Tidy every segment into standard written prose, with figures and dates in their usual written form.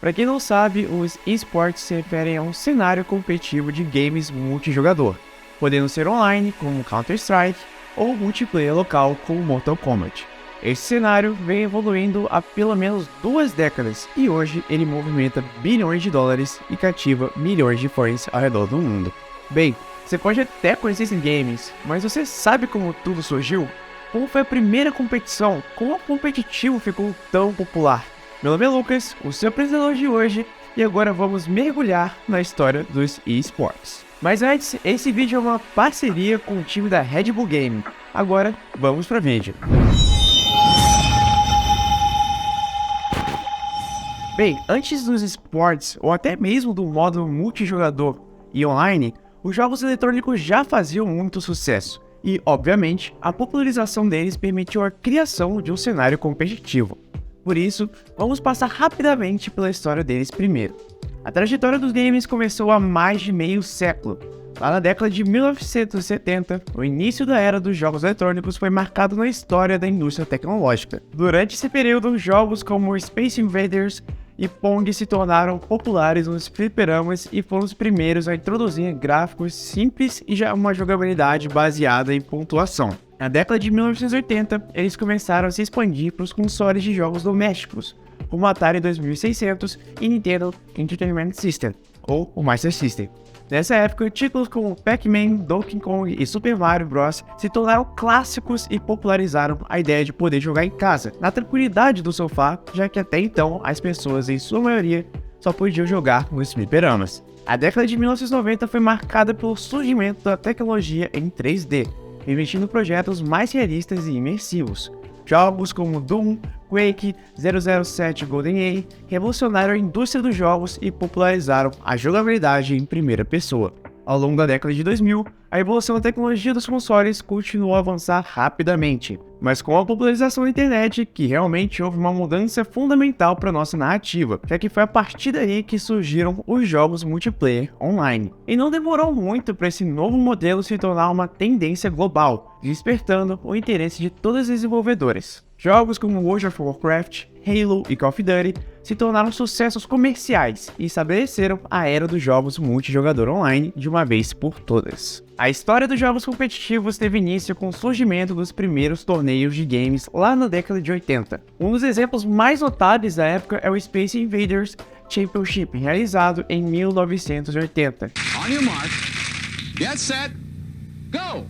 Para quem não sabe, os esportes se referem a um cenário competitivo de games multijogador, podendo ser online, como Counter-Strike, ou multiplayer local, como Mortal Kombat. Esse cenário vem evoluindo há pelo menos 2 décadas e hoje ele movimenta bilhões de dólares e cativa milhões de fãs ao redor do mundo. Bem, você pode até conhecer esses games, mas você sabe como tudo surgiu? Como foi a primeira competição? Como o competitivo ficou tão popular? Meu nome é Lucas, o seu apresentador de hoje, e agora vamos mergulhar na história dos esportes. Mas antes, esse vídeo é uma parceria com o time da Red Bull Gaming. Agora, vamos para o vídeo. Bem, antes dos esportes, ou até mesmo do modo multijogador e online, os jogos eletrônicos já faziam muito sucesso. E, obviamente, a popularização deles permitiu a criação de um cenário competitivo. Por isso, vamos passar rapidamente pela história deles primeiro. A trajetória dos games começou há mais de meio século. Lá na década de 1970, o início da era dos jogos eletrônicos foi marcado na história da indústria tecnológica. Durante esse período, jogos como Space Invaders e Pong se tornaram populares nos fliperamas e foram os primeiros a introduzir gráficos simples e já uma jogabilidade baseada em pontuação. Na década de 1980, eles começaram a se expandir para os consoles de jogos domésticos, como o Atari 2600 e Nintendo Entertainment System, ou o Master System. Nessa época, títulos como Pac-Man, Donkey Kong e Super Mario Bros. Se tornaram clássicos e popularizaram a ideia de poder jogar em casa, na tranquilidade do sofá, já que até então as pessoas, em sua maioria, só podiam jogar nos fliperamas. A década de 1990 foi marcada pelo surgimento da tecnologia em 3D, permitindo projetos mais realistas e imersivos. Jogos como Doom, Quake, 007 GoldenEye revolucionaram a indústria dos jogos e popularizaram a jogabilidade em primeira pessoa. Ao longo da década de 2000, a evolução da tecnologia dos consoles continuou a avançar rapidamente, mas com a popularização da internet, que realmente houve uma mudança fundamental para nossa narrativa, já que foi a partir daí que surgiram os jogos multiplayer online. E não demorou muito para esse novo modelo se tornar uma tendência global, despertando o interesse de todas as desenvolvedoras. Jogos como World of Warcraft, Halo e Call of Duty se tornaram sucessos comerciais e estabeleceram a era dos jogos multijogador online de uma vez por todas. A história dos jogos competitivos teve início com o surgimento dos primeiros torneios de games lá na década de 80. Um dos exemplos mais notáveis da época é o Space Invaders Championship, realizado em 1980. On your mark, get set, go!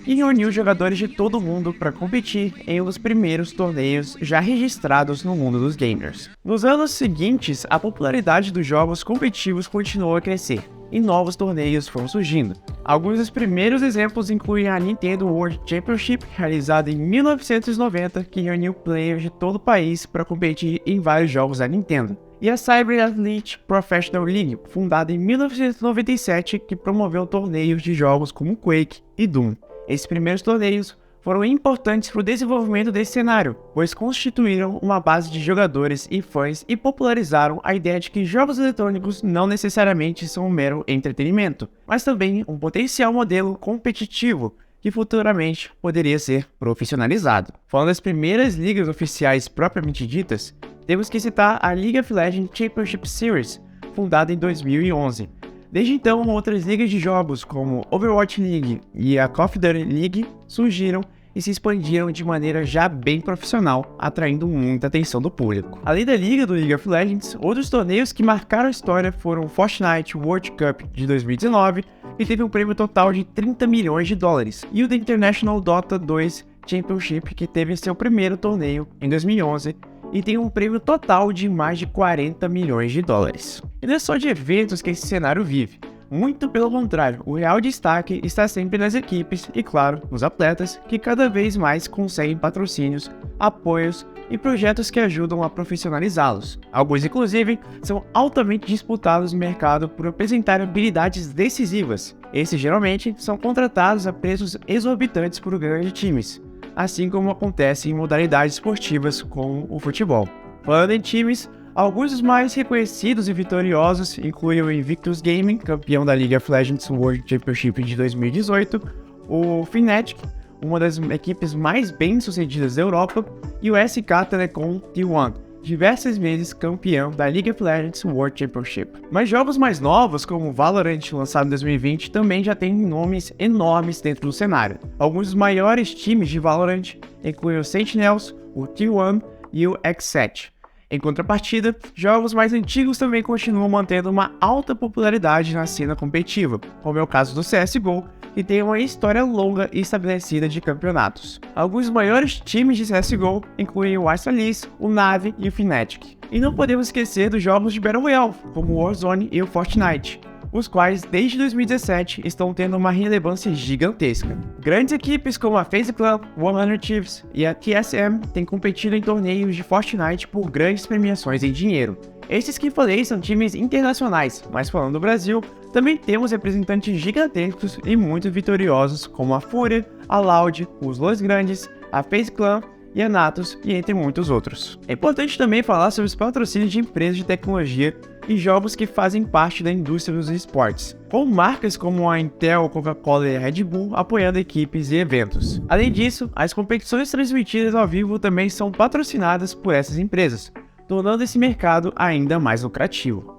E reuniu jogadores de todo o mundo para competir em um dos primeiros torneios já registrados no mundo dos gamers. Nos anos seguintes, a popularidade dos jogos competitivos continuou a crescer, e novos torneios foram surgindo. Alguns dos primeiros exemplos incluem a Nintendo World Championship, realizada em 1990, que reuniu players de todo o país para competir em vários jogos da Nintendo. E a Cyber Athlete Professional League, fundada em 1997, que promoveu torneios de jogos como Quake e Doom. Esses primeiros torneios foram importantes para o desenvolvimento desse cenário, pois constituíram uma base de jogadores e fãs e popularizaram a ideia de que jogos eletrônicos não necessariamente são um mero entretenimento, mas também um potencial modelo competitivo que futuramente poderia ser profissionalizado. Falando das primeiras ligas oficiais propriamente ditas, temos que citar a League of Legends Championship Series, fundada em 2011. Desde então, outras ligas de jogos como Overwatch League e a Call of Duty League surgiram e se expandiram de maneira já bem profissional, atraindo muita atenção do público. Além da liga do League of Legends, outros torneios que marcaram a história foram o Fortnite World Cup de 2019, que teve um prêmio total de 30 milhões de dólares, e o The International Dota 2 Championship, que teve seu primeiro torneio em 2011, e tem um prêmio total de mais de 40 milhões de dólares. E não é só de eventos que esse cenário vive, muito pelo contrário, o real destaque está sempre nas equipes e, claro, nos atletas, que cada vez mais conseguem patrocínios, apoios e projetos que ajudam a profissionalizá-los. Alguns, inclusive, são altamente disputados no mercado por apresentar habilidades decisivas. Esses geralmente são contratados a preços exorbitantes por grandes times, assim como acontece em modalidades esportivas como o futebol. Falando em times, alguns dos mais reconhecidos e vitoriosos incluem o Invictus Gaming, campeão da League of Legends World Championship de 2018, o Fnatic, uma das equipes mais bem-sucedidas da Europa, e o SK Telecom T1, diversas vezes campeão da League of Legends World Championship. Mas jogos mais novos, como Valorant, lançado em 2020, também já têm nomes enormes dentro do cenário. Alguns dos maiores times de Valorant incluem o Sentinels, o T1 e o X7. Em contrapartida, jogos mais antigos também continuam mantendo uma alta popularidade na cena competitiva, como é o caso do CSGO, que tem uma história longa e estabelecida de campeonatos. Alguns dos maiores times de CSGO incluem o Astralis, o Na'Vi e o Fnatic. E não podemos esquecer dos jogos de Battle Royale, como o Warzone e o Fortnite, os quais desde 2017 estão tendo uma relevância gigantesca. Grandes equipes como a FaZe Clan, 100 Thieves e a TSM têm competido em torneios de Fortnite por grandes premiações em dinheiro. Esses que falei são times internacionais, mas falando do Brasil, também temos representantes gigantescos e muito vitoriosos como a Fúria, a Loud, os Los Grandes, a FaZe Clan e a Natus, e entre muitos outros. É importante também falar sobre os patrocínios de empresas de tecnologia e jogos que fazem parte da indústria dos esportes, com marcas como a Intel, Coca-Cola e a Red Bull apoiando equipes e eventos. Além disso, as competições transmitidas ao vivo também são patrocinadas por essas empresas, tornando esse mercado ainda mais lucrativo.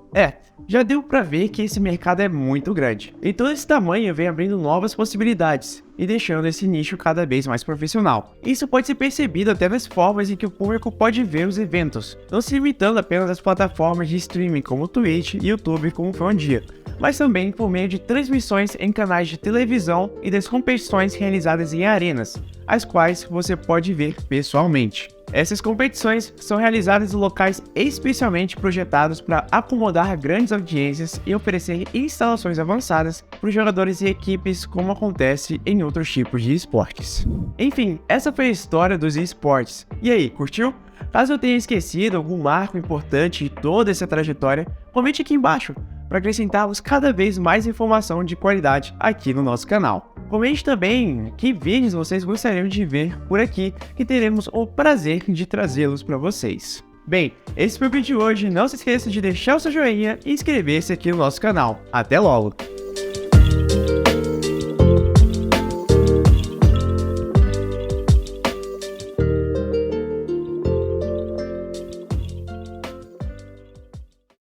Já deu pra ver que esse mercado é muito grande, e todo esse tamanho vem abrindo novas possibilidades e deixando esse nicho cada vez mais profissional. Isso pode ser percebido até nas formas em que o público pode ver os eventos, não se limitando apenas às plataformas de streaming como Twitch e YouTube, como foi um dia, mas também por meio de transmissões em canais de televisão e das competições realizadas em arenas, as quais você pode ver pessoalmente. Essas competições são realizadas em locais especialmente projetados para acomodar grandes audiências e oferecer instalações avançadas para os jogadores e equipes, como acontece em outros tipos de esportes. Enfim, essa foi a história dos esportes. E aí, curtiu? Caso eu tenha esquecido algum marco importante de toda essa trajetória, comente aqui embaixo para acrescentarmos cada vez mais informação de qualidade aqui no nosso canal. Comente também que vídeos vocês gostariam de ver por aqui, que teremos o prazer de trazê-los para vocês. Bem, esse foi o vídeo de hoje, não se esqueça de deixar o seu joinha e inscrever-se aqui no nosso canal. Até logo!